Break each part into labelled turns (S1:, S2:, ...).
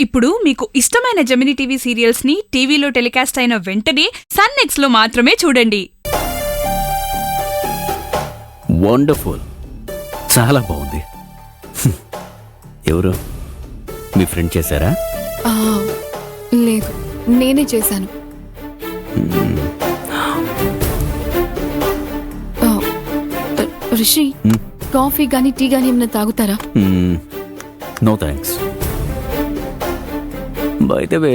S1: ఇప్పుడు మీకు ఇష్టమైన జెమినీ టీవీ సీరియల్స్ ని టీవీలో టెలికాస్ట్ అయిన వెంటనే సన్ నెక్స్ట్ లో మాత్రమే చూడండి.
S2: వండర్ఫుల్, చాలా బాగుంది. ఎవరు మీ ఫ్రెండ్ చేశారా?
S3: లేదు, నేనే చేశాను. రిషి, కాఫీ గానీ టీ గానీ ఏమైనా తాగుతారా?
S2: No thanks. By the way,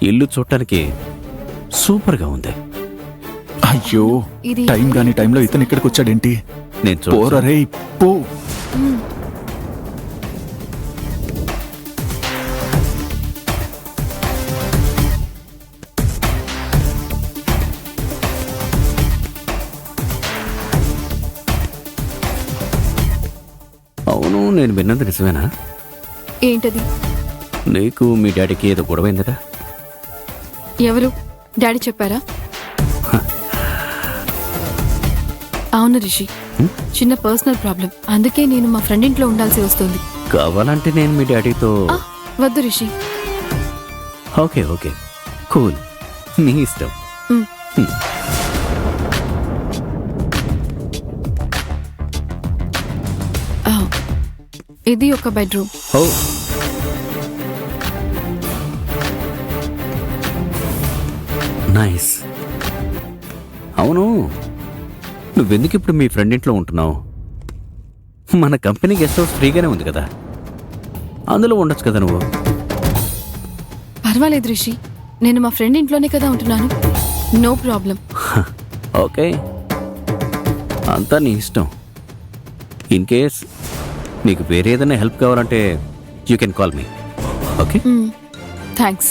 S2: ఇల్లు చూడటానికి సూపర్ గా ఉంది.
S4: అయ్యో, టైం గాని టైంలో ఇతను ఇక్కడికి వచ్చాడేంటి?
S2: నేను
S4: పోరరే పో.
S2: అవును, నేను విన్నది నిజమేనా?
S3: ఏంటది?
S2: నీకు మీ డాడీకి ఏదో గొడవైందట.
S3: ఎవరు? డాడీ చెప్పారా? అవును రిషి, చిన్న పర్సనల్ ప్రాబ్లం. అందుకే నేను మా ఫ్రెండ్ ఇంట్లో ఉండాల్సి వస్తుంది.
S2: కావాలంటే నేను మీ డాడీతో.
S3: వద్దు రిషి.
S2: ఓకే ఓకే, కూల్, నీ ఇష్టం.
S3: ఇది ఒక బెడ్రూమ్.
S2: ఓ, నైస్. అవును, నువ్వెందుకు ఇప్పుడు మీ ఫ్రెండ్ ఇంట్లో ఉంటున్నావు? మన కంపెనీ గెస్ట్ హౌస్ ఫ్రీగానే ఉంది కదా, అందులో ఉండొచ్చు కదా నువ్వు.
S3: పర్వాలేదు రిషి, నేను మా ఫ్రెండ్ ఇంట్లోనే కదా ఉంటున్నాను. No problem.
S2: ఓకే, అంతా నీ ఇష్టం. ఇన్ కేస్ నీకు వేరే ఏదైనా హెల్ప్ కావాలంటే you can call me. Okay,
S3: thanks.